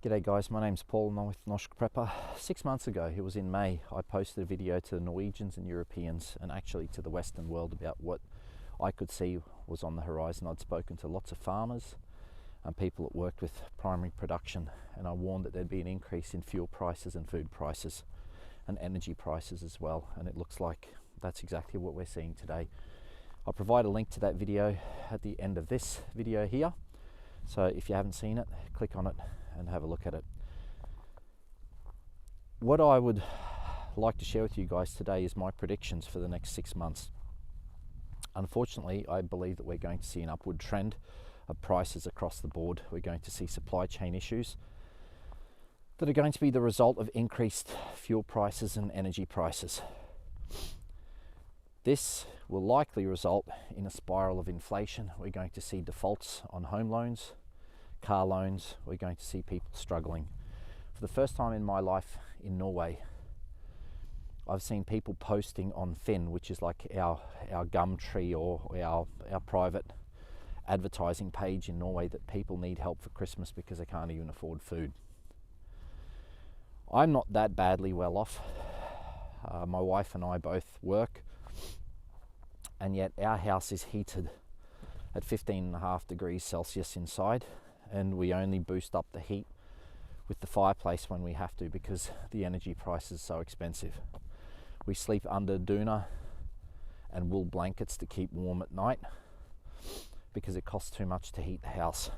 G'day guys, my name's Paul and I'm with Norsk Prepper. 6 months ago, it was in May, I posted a video to the Norwegians and Europeans and actually to the Western world about what I could see was on the horizon. I'd spoken to lots of farmers and people that worked with primary production, and I warned that there'd be an increase in fuel prices and food prices and energy prices as well, and it looks like that's exactly what we're seeing today. I'll provide a link to that video at the end of this video here, so if you haven't seen it, click on it and have a look at it. What I would like to share with you guys today is my predictions for the next 6 months. Unfortunately, I believe that we're going to see an upward trend of prices across the board. We're going to see supply chain issues that are going to be the result of increased fuel prices and energy prices. This will likely result in a spiral of inflation. We're going to see defaults on home loans, car loans. We're going to see people struggling. For the first time in my life in Norway, I've seen people posting on Finn, which is like our Gumtree or our private advertising page in Norway, that people need help for Christmas because they can't even afford food. I'm not that badly well off. My wife and I both work, and yet our house is heated at 15.5 degrees Celsius inside, and we only boost up the heat with the fireplace when we have to because the energy price is so expensive. We sleep under doona and wool blankets to keep warm at night because it costs too much to heat the house.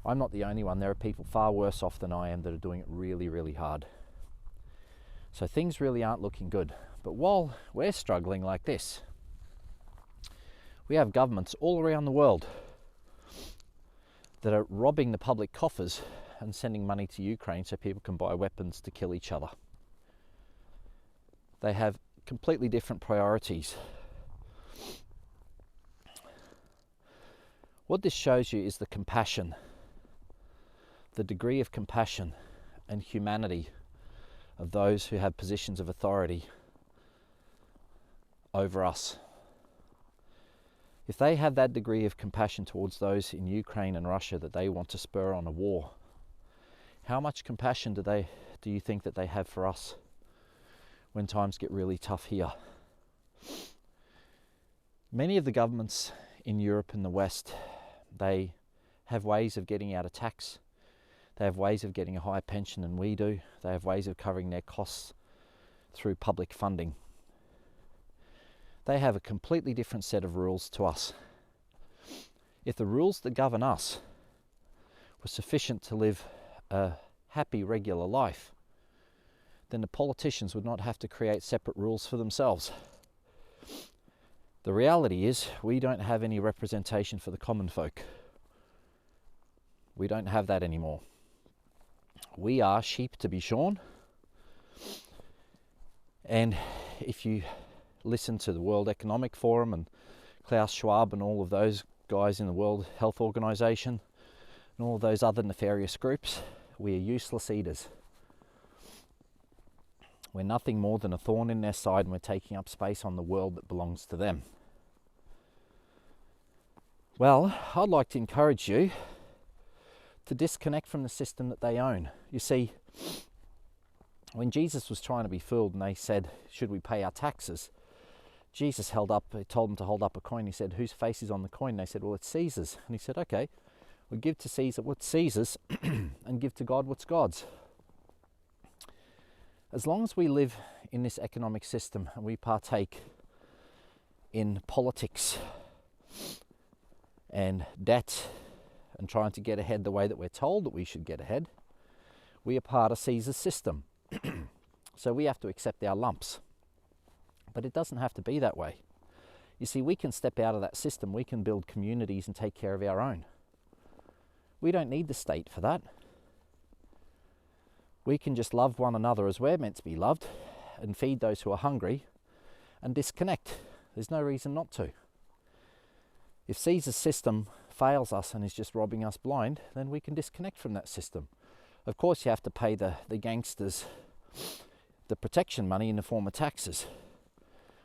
I'm not the only one. There are people far worse off than I am that are doing it really, really hard. So things really aren't looking good. But while we're struggling like this, we have governments all around the world that are robbing the public coffers and sending money to Ukraine so people can buy weapons to kill each other. They have completely different priorities. What this shows you is the compassion, the degree of compassion and humanity of those who have positions of authority over us. If they have that degree of compassion towards those in Ukraine and Russia that they want to spur on a war, how much compassion do you think that they have for us when times get really tough here? Many of the governments in Europe and the West, they have ways of getting out of tax. They have ways of getting a higher pension than we do. They have ways of covering their costs through public funding. They have a completely different set of rules to us. If the rules that govern us were sufficient to live a happy, regular life, then the politicians would not have to create separate rules for themselves. The reality is we don't have any representation for the common folk. We don't have that anymore. We are sheep to be shorn. And if you listen to the World Economic Forum and Klaus Schwab and all of those guys in the World Health Organization and all of those other nefarious groups, we are useless eaters. We're nothing more than a thorn in their side, and we're taking up space on the world that belongs to them. Well, I'd like to encourage you to disconnect from the system that they own. You see, when Jesus was trying to be fooled and they said, should we pay our taxes? Jesus told them to hold up a coin. He said, whose face is on the coin? They said, well, it's Caesar's. And he said, okay, we'll give to Caesar what's Caesar's and give to God what's God's. As long as we live in this economic system and we partake in politics and debt and trying to get ahead the way that we're told that we should get ahead, we are part of Caesar's system. So we have to accept our lumps. But it doesn't have to be that way. You see, we can step out of that system. We can build communities and take care of our own. We don't need the state for that. We can just love one another as we're meant to be loved and feed those who are hungry and disconnect. There's no reason not to. If Caesar's system fails us and is just robbing us blind, then we can disconnect from that system. Of course, you have to pay the gangsters the protection money in the form of taxes,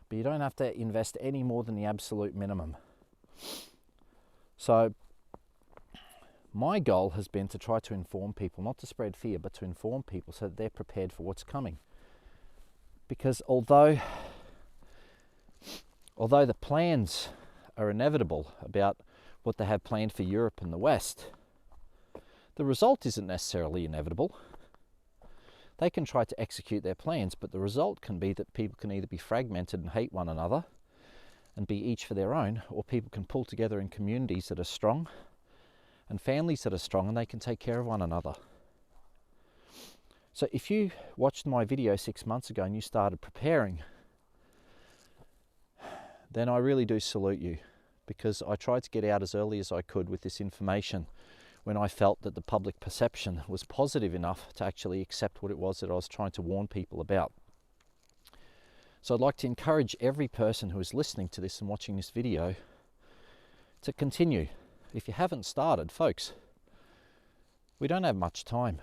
but you don't have to invest any more than the absolute minimum. So My goal has been to try to inform people, not to spread fear, but to inform people so that they're prepared for what's coming. Because although the plans are inevitable about what they have planned for Europe and the West, the result isn't necessarily inevitable. They can try to execute their plans, but the result can be that people can either be fragmented and hate one another and be each for their own, or people can pull together in communities that are strong and families that are strong, and they can take care of one another. So if you watched my video 6 months ago and you started preparing, then I really do salute you, because I tried to get out as early as I could with this information when I felt that the public perception was positive enough to actually accept what it was that I was trying to warn people about. So I'd like to encourage every person who is listening to this and watching this video to continue. If you haven't started, folks, we don't have much time.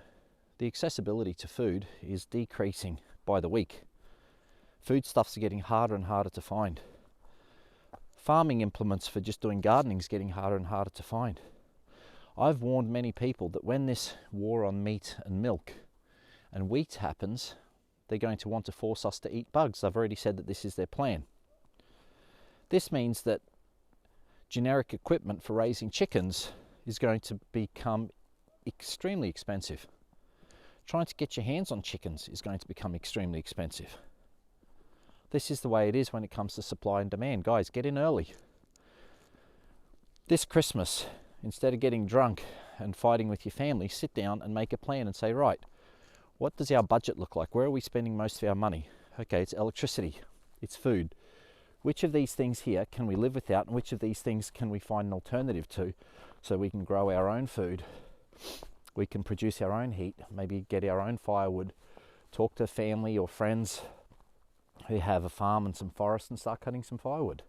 The accessibility to food is decreasing by the week. Foodstuffs are getting harder and harder to find. Farming implements for just doing gardening is getting harder and harder to find. I've warned many people that when this war on meat and milk and wheat happens, they're going to want to force us to eat bugs. I've already said that this is their plan. This means that generic equipment for raising chickens is going to become extremely expensive. Trying to get your hands on chickens is going to become extremely expensive. This is the way it is when it comes to supply and demand. Guys, get in early. This Christmas, instead of getting drunk and fighting with your family, sit down and make a plan and say, right, what does our budget look like? Where are we spending most of our money? Okay, it's electricity, it's food. Which of these things here can we live without, and which of these things can we find an alternative to so we can grow our own food? We can produce our own heat, maybe get our own firewood, talk to family or friends who have a farm and some forest and start cutting some firewood.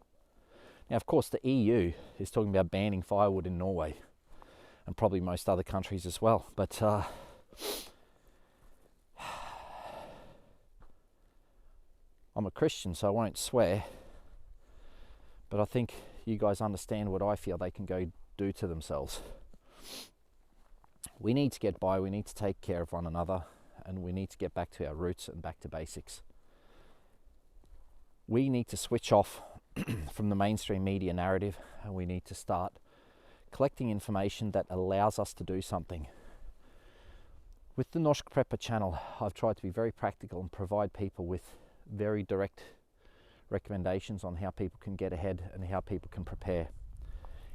Now, of course, the EU is talking about banning firewood in Norway and probably most other countries as well. But I'm a Christian, so I won't swear. But I think you guys understand what I feel they can go do to themselves. We need to get by, we need to take care of one another, and we need to get back to our roots and back to basics. We need to switch off from the mainstream media narrative, and we need to start collecting information that allows us to do something. With the Norsk Prepper channel, I've tried to be very practical and provide people with very direct recommendations on how people can get ahead and how people can prepare.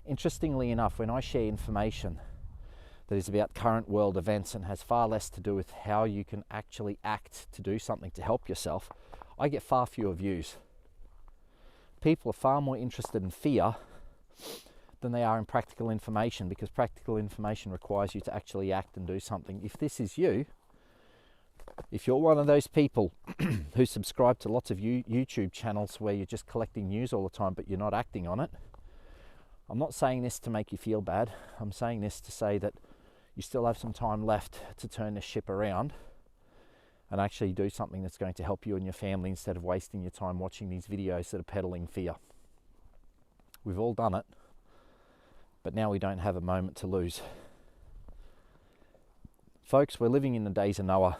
Interestingly enough, when I share information that is about current world events and has far less to do with how you can actually act to do something to help yourself, I get far fewer views. People are far more interested in fear than they are in practical information, because practical information requires you to actually act and do something. If this is you, if you're one of those people who subscribe to lots of YouTube channels where you're just collecting news all the time but you're not acting on it, I'm not saying this to make you feel bad. I'm saying this to say that you still have some time left to turn this ship around and actually do something that's going to help you and your family, instead of wasting your time watching these videos that are peddling fear. We've all done it, but now we don't have a moment to lose. Folks, we're living in the days of Noah.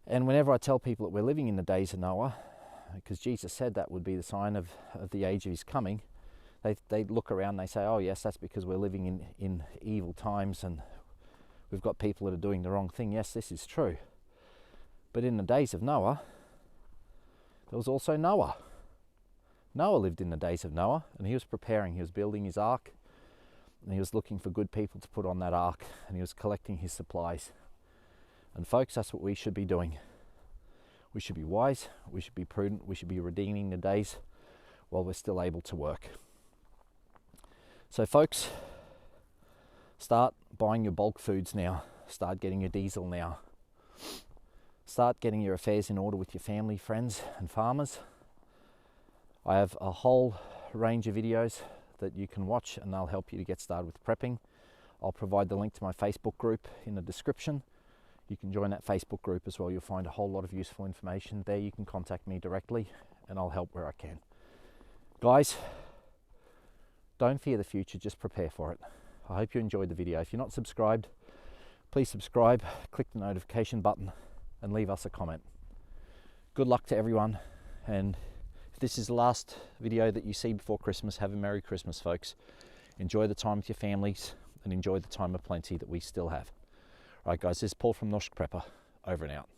And whenever I tell people that we're living in the days of Noah, because Jesus said that would be the sign of the age of his coming, they look around and they say, oh yes, that's because we're living in evil times and we've got people that are doing the wrong thing. Yes, this is true. But in the days of Noah, there was also Noah. Noah lived in the days of Noah, and he was preparing. He was building his ark, and he was looking for good people to put on that ark, and he was collecting his supplies. And folks, that's what we should be doing. We should be wise, we should be prudent, we should be redeeming the days while we're still able to work. So folks, start buying your bulk foods now. Start getting your diesel now. Start getting your affairs in order with your family, friends and farmers. I have a whole range of videos that you can watch, and they'll help you to get started with prepping. I'll provide the link to my Facebook group in the description. You can join that Facebook group as well. You'll find a whole lot of useful information there. You can contact me directly and I'll help where I can. Guys, Don't fear the future, just prepare for it. I hope you enjoyed the video. If you're not subscribed, please subscribe, click the notification button and leave us a comment. Good luck to everyone, and if this is the last video that you see before Christmas, have a Merry Christmas, folks. Enjoy the time with your families and enjoy the time of plenty that we still have. All right, guys, this is Paul from Norsk Prepper, over and out.